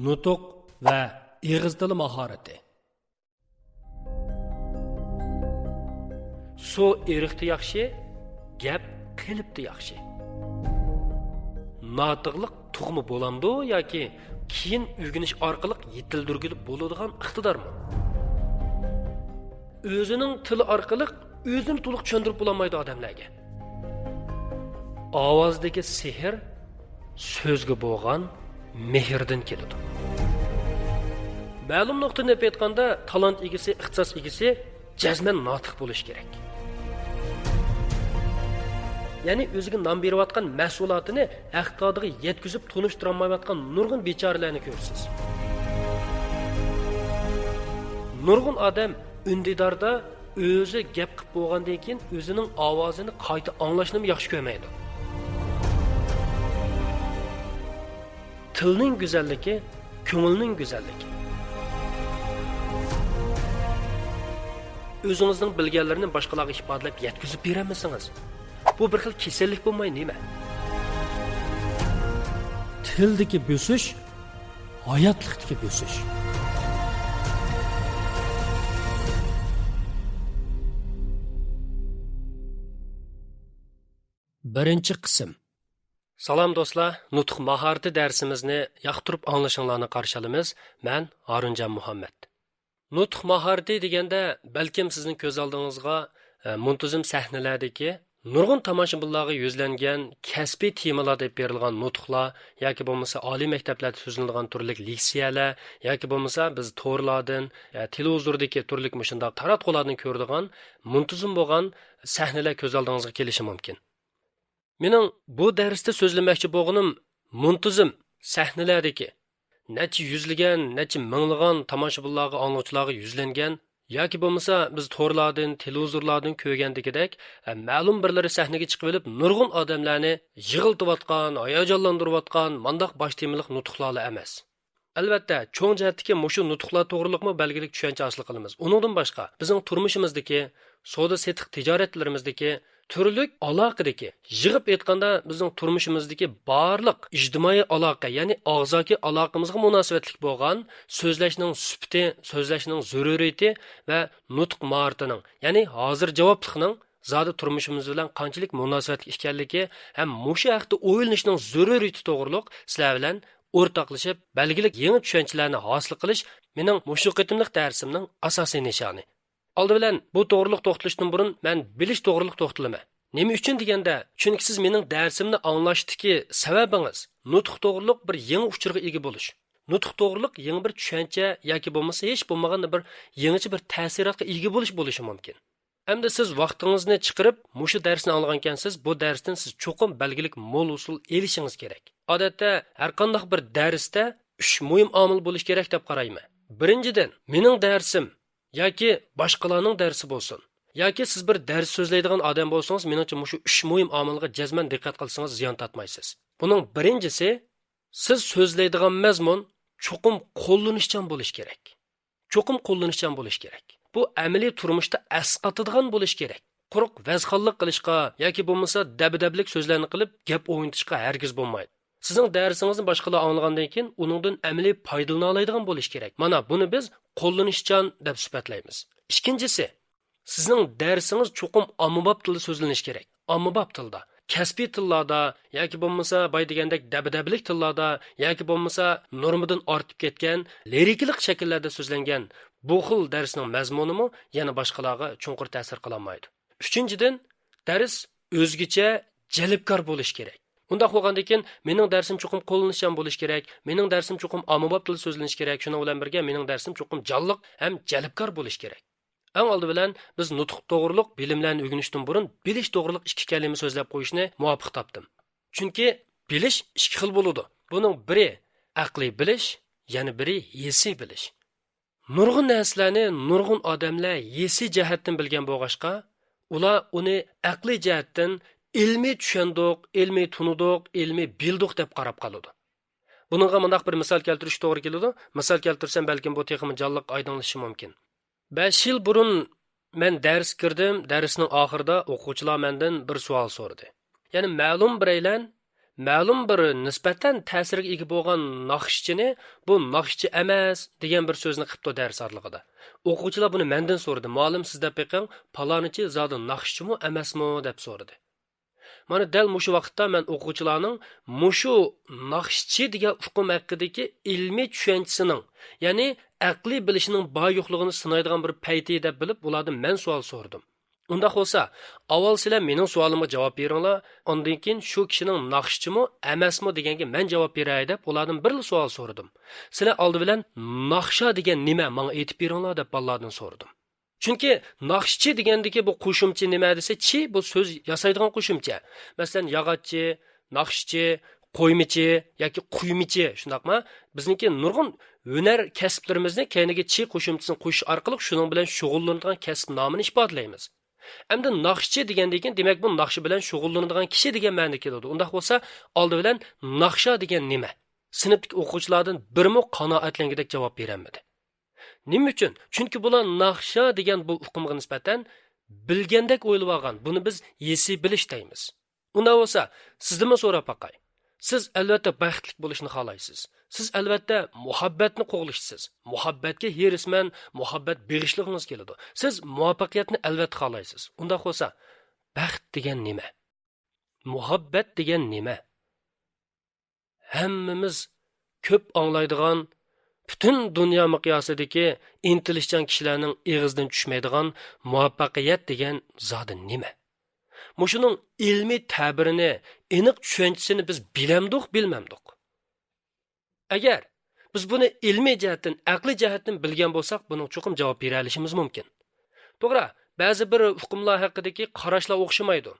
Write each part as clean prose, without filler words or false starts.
Nutuq va eg'iz tili mahorati. Su eriqdi yaxshi, gap qilibdi yaxshi. Notiqlik tug'mi bo'lamdi yoki keyin o'rganish orqali yetildirgilib bo'ladigan iqtidormi? O'zining tili orqali o'zini to'liq tushuntirib bo'lmaydi odamlarga. Ovozdagi sehr so'zga bo'lgan mehrdan keladi. Ma'lum nuqtani aytganda talant egasi, ixtisos egasi jazman notiq bo'lish kerak. Ya'ni o'ziga nom berayotgan mas'uliyatini haqiqatiga yetkazib tunishtirib olmayotgan nurg'un bechoralarni ko'rsiz. Nurg'un odam undidorda o'zi gap qilib bo'lgandan keyin o'zining ovozini qayta anglashni yaxshi ko'rmaydi. Tilning go'zalligi, ko'ngilning go'zalligi. O'zingizning bilganlarini boshqalarga ifodalab yetkazib beramisingiz? Bu bir xil kasallik bo'lmay nima? Tildagi bo'sish, hayotlikdagi bo'sish. Birinchi qism. Salom do'stlar, nutq mahorati darsimizni yoqtirib anglashinglarni qarshi olamiz. Men Harunjon Muhammad. Nutq mahorati deganda balkim sizning ko'z oldingizga muntazam sahnalardagi nurg'un tomoshabinlarga yuzlangan kasbiy temalarda berilgan nutqlar yoki bo'lmasa oliy maktablarda so'zlanadigan turli leksiyalar yoki bo'lmasa biz to'rlardan televizordagi turli mushundoq taratqulardan ko'radigan muntazam bo'lgan sahnalar ko'z oldingizga kelishi mumkin. Mening bu darsda so'zlamoqchi bo'lganim muntazam sahnalardagi necha yuzlagan, necha minglagan tomoshabinlarga, anglovchilarga yuzlangan yoki bo'lmasa biz to'rlardan, televizorlardan ko'rgandagidek ma'lum birlari sahnaga chiqib olib nurg'un odamlarni yig'iltiyotgan, hayajonlantirayotgan mandaq bosh temalik nutqlar emas. Albatta, cho'ng jihatdagi mushu nutqlar to'g'riliqmi belgilik tushuncha hosil qilamiz. Uningdan boshqa bizning turmushimizdagi, savdo-setiq tijoratlarimizdagi turlik aloqadagi, yig'ib aytganda bizning turmushimizdagi barliq ijtimoiy aloqa, ya'ni og'zaki aloqamizga munosabatlik bo'lgan so'zlashning sifati, so'zlashning zaruriyati va nutq mahoratining, ya'ni hozir javoblikning zodi turmushimiz bilan qanchalik munosabatli ekanligi ham mushu haqda o'ylanishning zaruriyati to'g'riliq sizlar bilan o'rtoqlashib, belgilik yangi tushunchalarni hosil qilish mening mushu qitimliq darsimning asosiy nishoni. Oldi bilan bu to'g'riliq to'xtalishdan burun men bilish to'g'riliq to'xtalaman. Nima uchun deganda, chunki siz mening darsimni anglashdagi sababingiz nutq to'g'riliq bir yangi uchurga ega bo'lish. Nutq to'g'riliq yangi bir tushuncha yoki bo'lmasa hech bo'lmaganda bir yangicha bir ta'sirotga ega bo'lishi mumkin. Hamda siz vaqtingizni chiqarib, mushu darsni anglagansiz, bu darsdan siz cho'qim belgilik mo'l usul elishingiz kerak. Odatda har qanday bir darsda 3 muhim omil bo'lish kerak deb qarayman. Birinchidan, mening darsim yoki boshqalarning darsi bo'lsin, yoki siz bir dars so'zlaydigan odam bo'lsangiz, meningcha mushu 3 muhim omilga jazman diqqat qilsangiz ziyon tatmaysiz. Buning birinchisi, siz so'zlaydigan mazmun cho'qim qo'llanishchan bo'lish kerak. Cho'qim qo'llanishchan bo'lish kerak. Bu amaliy turmushda asqatadigan bo'lish kerak. Quruq vazxonlik qilishga yoki bo'lmasa dabdablik so'zlarni qilib gap o'yintishga hargiz bo'lmaydi. Sizning darsingizni boshqalar anglagandan keyin uningdan amaliy foydalana oladigan bo'lish kerak. Mana buni biz qo'llanishchan deb sifatlaymiz. Ikkinchisi, sizning darsingiz cho'qim ommabop tilda so'zlanish kerak. Ommabop tilda, kasbiy tillarda yoki bo'lmasa boy degandek dabdablik tillarda yoki bo'lmasa normadan ortib ketgan liriklik shakllarda so'zlangan bu xil darsning mazmunimi yana boshqalarga chunqur ta'sir qila olmaydi. Uchinchidan, dars o'zgacha jalbkor bo'lish kerak. Bunda bo'lgandan keyin mening darsim cho'qim qo'llanishchan bo'lish kerak, mening darsim cho'qim ommabop tilda so'zlanish kerak. Shuna bilan birga mening darsim cho'qim jonliq ham jalbkor bo'lish kerak. Eng oldi bilan biz nutq to'g'riliq bilimlarni o'rganishdan burun bilish to'g'riliq ikki kalima so'zlab qo'yishni muvofiq topdim. Chunki bilish ikki xil bo'ladi. Buning biri aqliy bilish, yana biri hissiy bilish. Nurg'un narsalarni nurg'un odamlar hissiy jihatdan bilgan bo'lg'ashqa, ular uni aqliy jihatdan ilmiy tushundiq, ilmiy tunidiq, ilmiy bildiq deb qarab qoladi. Buningga mundaq bir misol keltirish to'g'ri keladi. Misol keltirsam balkim bu texnik jonliq oydinlashishi mumkin. 5 yil burun men dars kirdim. Darsning oxirida o'quvchilar mendan bir savol so'radi. Ya'ni ma'lum biraylan ma'lum bir nisbatan ta'sirga ega bo'lgan naqshchini bu naqshchi emas degan bir so'zni qilibdi dars orlig'ida. O'quvchilar buni mendan so'radi. Muallim siz deb beqing, palonichi zodi naqshchimi emasmi deb so'radi. Mana dal mushu vaqtda men o'quvchilarning mushu naqshchi degan uqum haqidagi ilmiy tushunchasining, ya'ni aqliy bilishining bor yo'qligini sinaydigan bir payti deb bilib, ulardan men savol so'radim. Unda bo'lsa, avval sizlar mening savolimga javob beringlar, ondan keyin shu kishining naqshchimi emasmi deganga men javob beray deb ulardan bir savol so'radim. Sizlar oldi bilan naqsha degan nima menga aytib beringlar deb ulardan so'radim. Chunki naqshchi degandagi bu qo'shimcha nima desa, chi bu so'z yasaydigan qo'shimcha. Masalan, yog'ochchi, naqshchi, qo'ymichi yoki quymichi, shundaqmi? Bizniki nurg'un hunar kasblarimizni keyingi chi qo'shimchasini qo'shish orqali shuning bilan shug'ullanadigan kasb nomini ifodalaymiz. Endi naqshchi degandan keyin demak bu naqshi bilan shug'ullanadigan kishi degan ma'noga keladi. Unda bo'lsa, oldi bilan naqsha degan nima? Sinfdagi o'quvchilardan birmi qanoatlangidek javob berolmadi. Nima uchun? Chunki bular naqsha degan bu uqumga nisbatan bilgandek o'ylab olgan. Buni biz yesi bilish deymiz. Unda bo'lsa, sizdan so'rab baqay. Siz albatta baxtli bo'lishni xohlaysiz. Siz albatta muhabbatni qo'g'lishsiz. Muhabbatga herisman, muhabbat berishligingiz keladi. Siz muvaffaqiyatni albatta xohlaysiz. Unda bo'lsa, baxt degan nima? Muhabbat degan nima? Hammamiz ko'p anglaydigan, butun dunyo miqyosidagi intilishchan kishilarning og'zidan tushmaydigan muvaffaqiyat degan zodi nima? Mushuning ilmiy ta'birini, aniq tushunchasini biz bilamdik, bilmamdik. Agar biz buni ilmiy jihatdan, aqliy jihatdan bilgan bo'lsak, buning cho'qim javob bera olishimiz mumkin. To'g'ri, ba'zi bir hukmlar haqidagi qarashlar o'xshamaydi.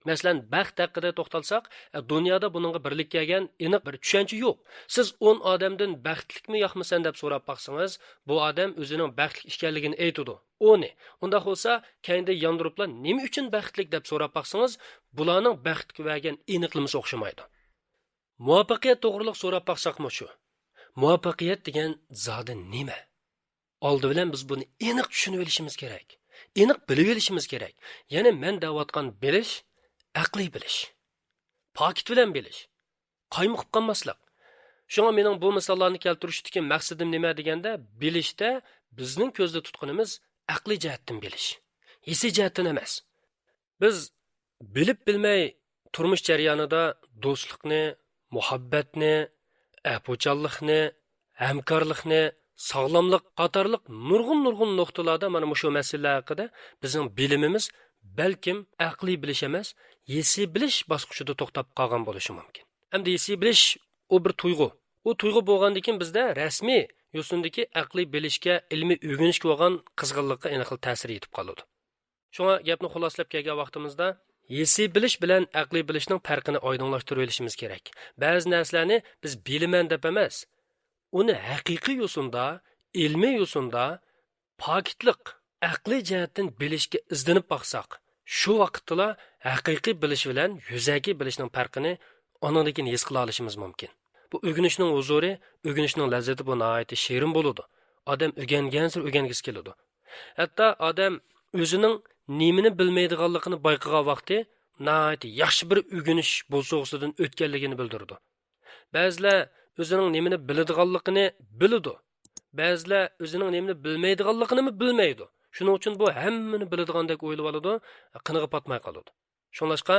Masalan, baxt haqida to'xtalsak, dunyoda buningga birlik kelgan aniq bir tushuncha yo'q. Siz 10 odamdan baxtlikmi yo'qmisan deb so'rab baqsangiz, bu odam o'zining baxtli ekanligini aytadi. Oni. Unda bo'lsa, keyinda yondiriblar nima uchun baxtlik deb so'rab baqsangiz, bularning baxtga vergan aniqligimiz o'xshamaydi. Muvaffaqiyat to'g'riliq so'rab baqsaqmi shu? Muvaffaqiyat degan zodi nima? Oldi bilan biz buni aniq tushunib olishimiz kerak. Aniq bilib olishimiz kerak. Ya'ni men da'vatgan bilish aqliy bilish. Pokit bilan bilish. Qaymoqib qolmaslik. Shunga mening bu misollarni keltirishdagi maqsadim nima deganda, bilishda bizning ko'zda tutqunimiz aqliy jihatdan bilish. Hisi jihatdan emas. Biz bilib bilmay turmush jarayonida do'stlikni, muhabbatni, apuchallikni, hamkorlikni, sog'lomlik qatorliq nurg'un nuqtalarda mana shu masalalar haqida bizning bilimimiz balkim aqliy bilish emas, hisi bilish bosqichida to'xtab qolgan bo'lishi mumkin. Hamda hisi bilish u bir tuyg'u. U tuyg'u bo'lgandan keyin bizda rasmiy yo'sindagi aqliy bilishga, ilmiy o'rganishga bo'lgan qizg'inlikqa aniq ta'sir etib qoladi. Shunga gapni xulosalab kelgan vaqtimizda hisi bilish bilan aqliy bilishning farqini oydinlashtirib olishimiz kerak. Ba'zi narsalarni biz bilaman deb emas, uni haqiqiy yo'sinda, ilmiy yo'sinda pokitlik, aqliy jihatdan bilishga izlanib baqsaq, shu vaqtda haqiqiy bilish bilan yuzaki bilishning farqini onandan his qila olishimiz mumkin. Bu o'rganishning huzuri, o'rganishning lazzati bu nihoyatda shirin bo'ladi. Odam o'rgangansa o'rgangisi keladi. Hatto odam o'zining nimani bilmaydiganligini bayqagan vaqti nihoyatda yaxshi bir o'rganish bo'lso'g'isidan o'tganligini bildirdi. Ba'zilar o'zining nimani biladiganligini biladi. Ba'zilar o'zining nimani bilmaydiganligini bilmaydi. Shuning uchun bu hammani biladigandek o'ylab oladi, qiniga patmay qoladi. Shunlashqa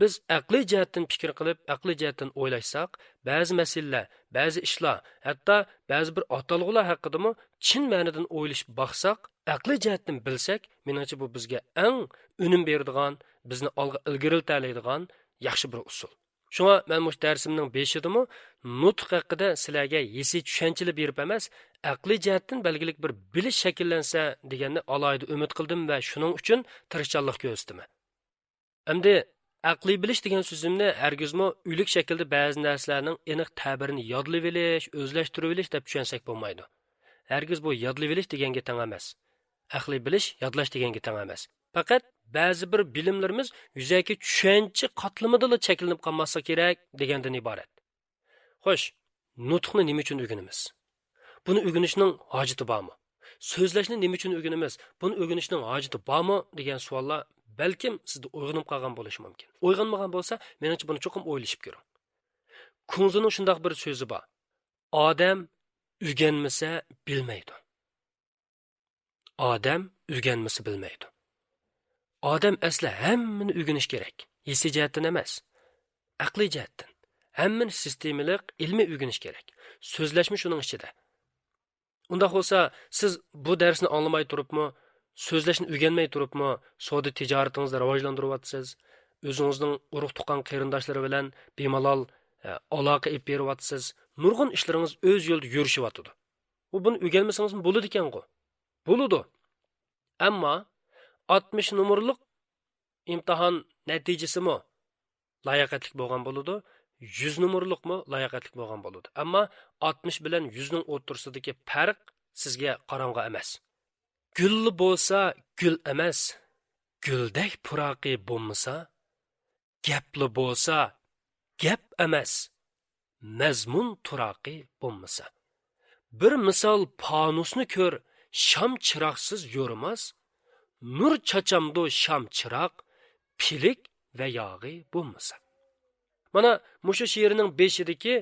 biz aqliy jihatdan fikr qilib, aqliy jihatdan o'ylashsak, ba'zi masalalar, ba'zi ishlar, hatto ba'zi bir atalg'ular haqida chin ma'nodan o'ylashib baqsak, aqliy jihatdan bilsak, menimcha bu bizga eng unum beradigan, bizni olg'a ilgariltiradigan yaxshi bir usul. Shunga men bu darsimning 5-idimi nutq haqida sizlarga hisi tushunchalar berib emas, aqliy jihatdan belgilik bir bilish shakllansa deganni alohida umid qildim va shuning uchun tirishchanlik ko'rsatdim. Endi aqliy bilish degan so'zimni hargizmi uylik shaklda ba'zi narsalarning aniq ta'birini yodlab olish, o'zlashtirib olish deb tushunsak bo'lmaydi. Hargiz bu yodlab olish deganga teng emas. Aqliy bilish yodlash deganga teng emas. Faqat ba'zi bir bilimlarimiz yuzaki tushuncha qatlamida cheklanib qolmasa kerak degandan iborat. Xo'sh, nutqni nima uchun o'rganamiz? Buni o'rganishning hojati bormi? so'zlashni nima uchun o'rganamiz? Buni o'rganishning hojati bormi degan savollar balkim sizda uyg'onib qolgan bo'lishi mumkin. Uyg'onmagan bo'lsa, menimcha buni cho'qim o'ylashib ko'ring. Kunzining shundoq bir so'zi bor. Odam o'rganmasa bilmaydi. Odam o'rganmasa bilmaydi. Odam asli hammani o'rganish kerak. Hisiy jihatdan emas, aqliy jihatdan. Hammani sistemalik, ilmiy o'rganish kerak. So'zlashmi shuning ichida. Unda bo'lsa, siz bu darsni anglamay turibmi, so'zlashni o'rganmay turibmi, savdo tijoratingizni rivojlantiryapsiz, o'zingizning urug' tuqqan qarindoshlari bilan bemalol aloqa olib beryapsiz, nurg'un ishlaringiz o'z yo'lida yurishyapti. Buni o'rganmasangiz bo'ladi ekan-ku. Bo'ladi. Ammo 60 nomerlik imtihon natijasimi layoqatli bo'lgan bo'ladi, 100 nomerlikmi layoqatli bo'lgan bo'ladi. Ammo 60 bilan 100 ning o'rtasidagi farq sizga qarang'i emas. Gulli bo'lsa gul emas, guldek puraqi bo'lmasa, gapli bo'lsa gap emas, mazmun turaqi bo'lmasa. Bir misol fanusni ko'r, sham chiroqsiz yurmas, nur chachamdo sham chiroq, pilik va yog'i bo'lmasa. Mana mushu she'rining 5idagi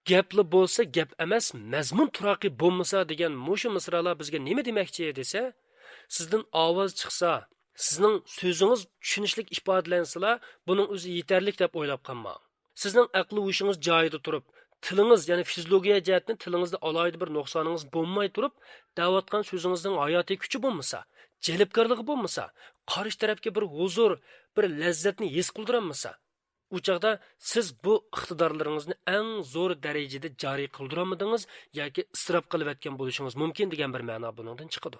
gapli bo'lsa gap emas, mazmun turaqi bo'lmasa degan mushu misralar bizga nima demoqchi desa, sizdan ovoz chiqsa, sizning so'zingiz tushunishlik ifodalansala, buning o'zi yetarlik deb o'ylab qolmang. Sizning aqli hushingiz joyida turib, tilingiz, ya'ni fiziologiya jihatdan tilingizda alohida bir nuqsoningiz bo'lmay turib, da'vatgan so'zingizning hayotiy kuchi bo'lmasa, jalbkorligi bo'lmasa, qarshi tarafga bir huzur, bir lazzatni his qildiramasa, u chaqda siz bu iqtidorlaringizni eng zo'r darajada joriy qildiramidingiz yoki isrof qilib etgan bo'lishingiz mumkin degan bir ma'no bundan chiqadi.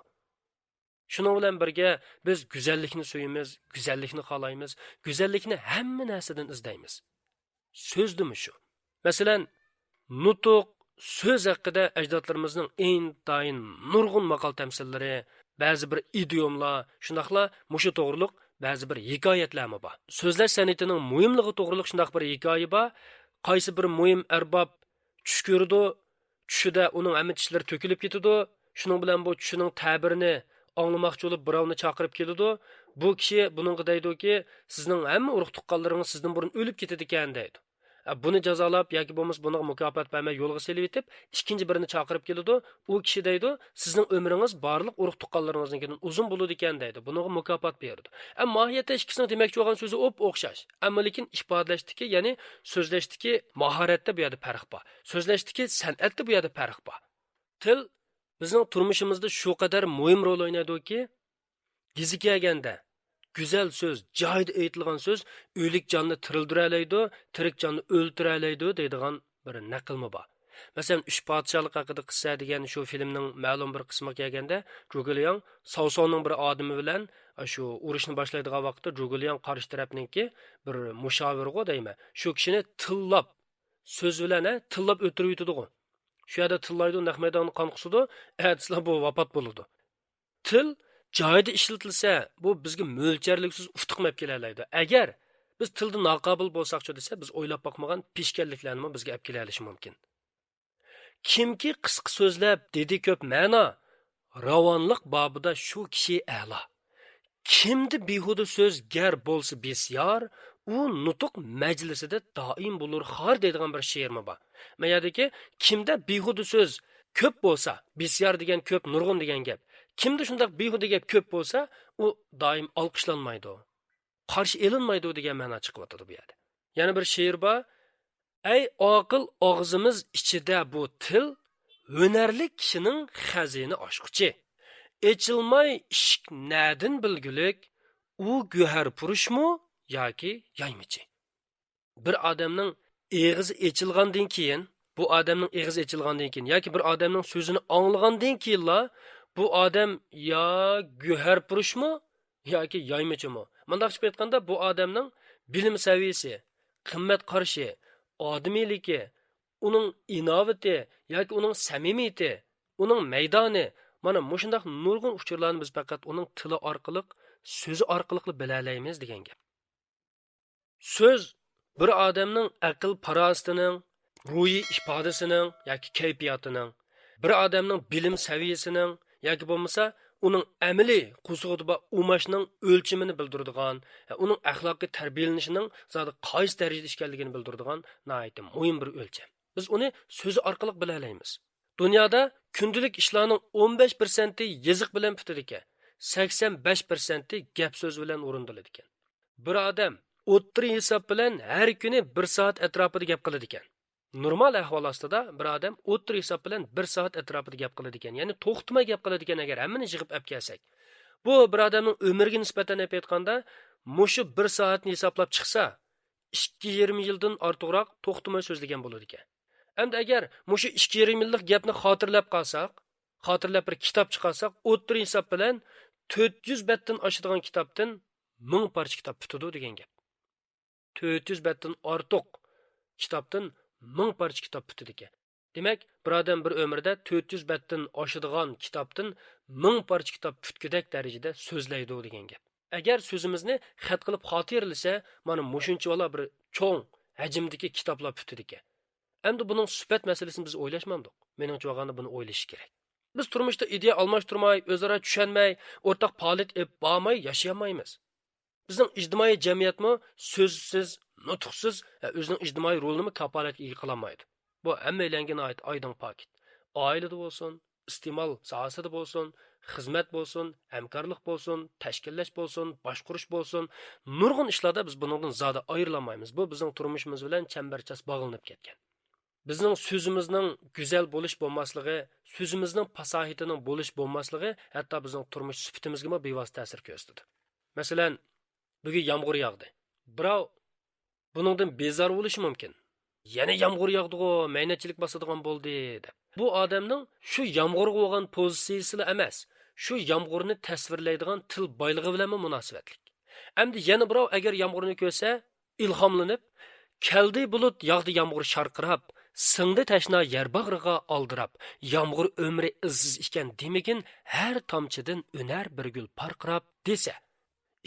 Shuning bilan birga biz go'zallikni so'yimiz, go'zallikni xohlaymiz, go'zallikni hamma narsadan izlaymiz. So'zdimi shu? Masalan, nutuq, so'z haqida ajdodlarimizning intayin nurg'un maqol tamsillari, ba'zi bir idiomlar, shundaqla mushu to'g'riliq ba'zi bir hikoyatlarmi bor. So'zlash san'atining muhimligi to'g'riliq shundaq bir hikoya bor. Qaysi bir muhim arbob tush ko'rdi, tushida uning hamma tishlari to'kilib ketdi. Shuning bilan bu tushining ta'birini anglamoqchi bo'lib birovni chaqirib keldi. Bu kishi buningga deydiki, sizning hamma urug' tuqqanlaringiz sizdan burun o'lib ketadi ekan deydi. Buni jazolab yoki bo'lmasa buni mukofot bermay yo'lga selib etib, ikkinchi birini chaqirib keldi. U kishi deydi, sizning umringiz barliq urug' tuqqanlaringizdan uzun bo'ladi ekan deydi. Bunga mukofot berdi. Mohiyatda ikkisining demoqchi bo'lgan so'zi o'xshash. Ammo lekin ifodalashdiki, ya'ni so'zlashdiki mahoratda bu yerda farq bor. So'zlashdiki san'atda bu yerda farq bor. Til bizning turmushimizda shu qadar muhim rol o'ynaydi-ki, gizi kelganda güzel söz, joyida aytilgan söz o'lik jonni tirildiraydi, tirik jonni o'ltiraydi deydigan bir naqlmi bor. Masalan, 3 podshohlik haqida qissa degan shu filmning ma'lum bir qismi kelganda, Jugulyan Savsonning bir odami bilan shu urushni boshlaydigan vaqtda Jugulyan qarshi tarafningki bir mushovirgo deymi, shu kishini tillab so'z bilan tillab o'tirib yutadi-ku. Shu yerda tillaydi, naq maydonni qon qusidi, atsizlar bu vafot bo'ladi. Til joyida ishlatilsa, bu bizga mo'ljarliksiz utuqmab kelalaydi. Agar biz tilda noqobil bo'lsaqchi desa, biz o'ylab boqmagan pishkanliklarni bizga olib kelalishi mumkin. Kimki qisqa so'zlab dedi ko'p ma'no, ravonlik babida shu kishi a'lo. Kimdi behuda so'z gar bo'lsa besyor, u nutuq majlisida doim bo'lur xor deydigan bir she'rmi bor. Mayadiki, kimda behuda so'z ko'p bo'lsa, besyor degan ko'p, nurg'un degan gap. Kimda shunday behuda gap ko'p bo'lsa, u doim olqishlanmaydi. Qarshi elinmaydi degan ma'no chiqyapti bu yerda. Yana bir she'r bor. Ey oqil og'zimiz ichida bu til, hunarli kishining xazina ochquchi. Echilmay ishq nadin bilgulik, u go'har purushmi yoki yaymichi. Bir odamning eg'izi echilgandan keyin, bu odamning eg'izi echilgandan keyin yoki bir odamning so'zini anglagandan keyinla bu odam yo go'har purushmi yoki yaymichimi. Mundaqcha aytganda bu odamning bilim saviyasi, qimmat qarashi, odimiyligi, uning inovati yoki uning samimiyati, uning maydoni, mana mushundaq nurg'un uchurlarni biz faqat uning tili orqali, so'zi orqali bila olamiz degan gap. So'z bir odamning aql farosatining, ruhiy ifodasining yoki kayfiyatining, bir odamning bilim saviyasining yoki bo'lmasa uning amaliy qo'zg'atib umashning o'lchimini bildiradigan, uning axloqiy tarbiyalanishining zodi qaysi darajada ekanligini bildiradigan nihoyatda muhim bir o'lcham. Biz uni so'zi orqali bila olamiz. Dunyoda kundalik ishlarning 15% yiziq bilan bitadi ekan, 85% gap so'z bilan o'rindaladi ekan. Bir odam o'ttiri hisob bilan har kuni 1 soat atrofida gap qiladi ekan. Normal ahvol ostida bir odam o'ttiri hisob bilan 1 soat atrofida gap qiladi ekan. Ya'ni to'xtamay gap qiladi ekan agar hammani yig'ib olib kelsak. Bu bir odamning umriga nisbatan aytganda, mushu 1 soatni hisoblab chiqsa, 2,5 yildan ortiqroq to'xtamay so'zlagan bo'ladi ekan. Endi agar mushu 2,5 yillik gapni xotirlab qolsak, xotirlab bir kitob chiqarsak, o'ttiri hisob bilan 400 betdan oshadigan kitobdan 1000 parcha kitob bitadi degan gap. 400 betdan ortiq kitobdan 1000 parcha kitob bitadi ekan. Demak, bir odam bir umrida 400 betdan oshadigan kitobdan 1000 parcha kitob bitgudak darajada so'zlaydi degan gap. Agar so'zimizni xat qilib xotirlasa, mana mushuncha vola bir cho'ng hajmdagi kitoblar bitadi ekan. Endi buning sifat masalasini biz o'ylashmadik. Meningcha o'g'anda buni o'ylash kerak. Biz turmushda ideya almashtirmay, o'zaro tushunmay, o'rtaq faoliyat olib bormay yashayolmaymiz. Bizning ijtimoiy jamiyatmi so'zsiz, nutqsiz o'zining ijtimoiy rolini kapolatga ega qila olmaydi. Bu hammalarga oydin paket. Oilada bo'lsin, iste'mol sohasida bo'lsin, xizmat bo'lsin, hamkorlik bo'lsin, tashkillash bo'lsin, boshqarish bo'lsin, nurg'un ishlarda biz bundan zoda ayrilmaymiz. Bu bizning turmushimiz bilan chambarchas bog'lanib ketgan. Bizning so'zimizning go'zal bo'lish bo'lmasligi, so'zimizning fasohatining bo'lish bo'lmasligi hatto bizning turmush sifatimizga ham bevosita ta'sir ko'rsatadi. Masalan, bugun yomg'ir yog'di. Birov buningdan bezor bo'lishi mumkin. Yana yomg'ir yog'di-ku, maynachilik bosadigan bo'ldi deb. Bu odamning shu yomg'irga bo'lgan pozitsiyasi emas, shu yomg'irni tasvirlaydigan til boyligi bilan munosabatlik. Endi yana birov agar yomg'irni ko'rsa, ilhomlanib, keldi bulut yog'di yomg'ir sharqirab, singdi tashna yer bag'riga oldirab, yomg'ir umri izsiz ekan demagin, har tomchidan unar bir gul parqirab desa,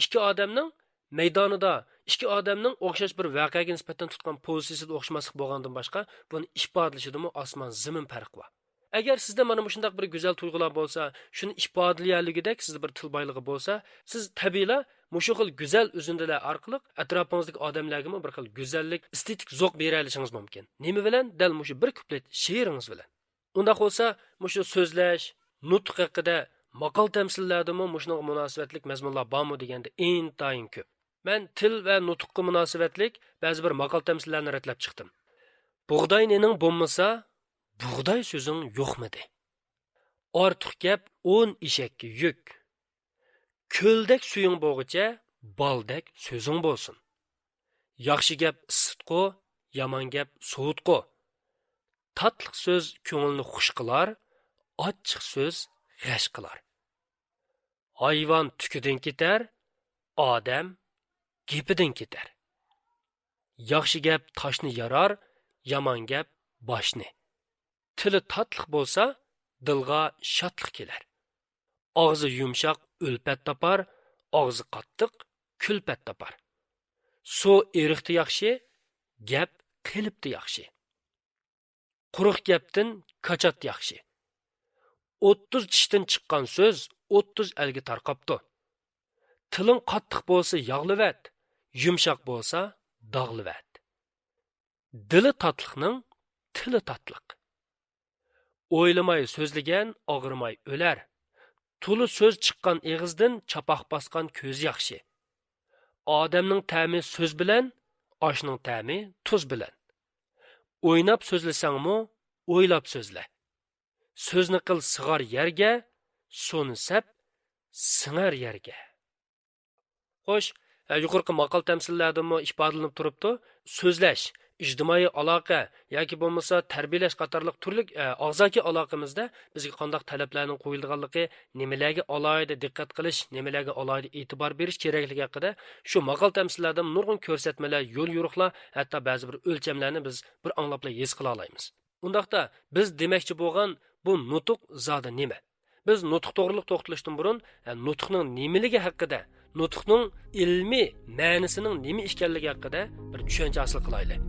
ikki odamning maydonida ikki odamning o'xshash bir voqeaga nisbatan tutgan pozitsiyasida o'xshamaslik bo'lgandan boshqa, buni ifodalashidimi osmon zimin farqi bor. Agar sizda mana shunday bir go'zal tuyg'ular bo'lsa, shuni ifodalayolligidek sizda bir til boyligi bo'lsa, siz tabiiyla mushu xil go'zal o'zindalar orqali atrofingizdagi odamlarga bir xil go'zallik, estetik zo'q bera olishingiz mumkin. Nima bilan? Dal mushu bir kuplet she'ringiz bilan. Unda bo'lsa, mushu so'zlash, nutq haqida maqol tamsillardimi mushuning munosabatlik mazmunlar bormi deganda intayin ko'p. Men til va nutqqa munosabatlik ba'zi bir maqol tamsillarni ratlab chiqdim. Bug'doy nening bo'lmasa, bug'doy so'zing yo'qmidi? Ortiq gap 10 eshakka yuk. Ko'ldek suying bo'g'icha, baldek so'zing bo'lsin. Yaxshi gap isitqo, yomon gap sovutqo. Tatliq so'z ko'ngilni xush qilar, ochiq so'z g'ash qilar. Hayvon tukidan ketar, odam gepidan ketar. Yaxshi gap toshni yarar, yomon gap boshni. Tili tatliq bo'lsa, dilga shodlik kelar. Og'zi yumshoq ulpat topar, og'zi qattiq kulpat topar. Suv eriqdi yaxshi, gap qilibdi yaxshi. Quruq gapdan qachot yaxshi. 30 tishdan chiqqan so'z 30 elga tarqapdi. Tiling qattiq bo'lsa yog'livat, yumshoq bo'lsa dog'livat. Dili tatliqning tili tatliq. O'ylamay so'zlagan og'rimay o'lar. Tuli so'z chiqqan eg'izdan chapoq bosgan ko'z yaxshi. Odamning ta'mi so'z bilan, oshning ta'mi tuz bilan. O'ynab so'zlasangmi, o'ylab so'zla. So'zni qil sig'ar yerga, suvni sap singar yerga. Xo'sh, yuqorqi maqol tamsillardami ifodalanib turibdi, so'zlash, ijtimoiy aloqa yoki bo'lmasa tarbiyalash qatorliq turli og'zaki aloqamizda bizga qanday talablarning qo'yilganligi, nimalarga alohida diqqat qilish, nimalarga alohida e'tibor berish kerakligi haqida shu maqol tamsillarda nurg'un ko'rsatmalar, yo'l yo'riqlar, hatto ba'zi bir o'lchamlarni biz bir anglabla his qila olamiz. Undaqda biz demoqchi bo'lgan bu nutq zoda nima? Biz nutq to'g'riliq to'xtalishdan burun nutqning nimaligi haqida, nutqning ilmiy ma'nisining nima ekanligi haqida bir tushuncha hosil qilaylik.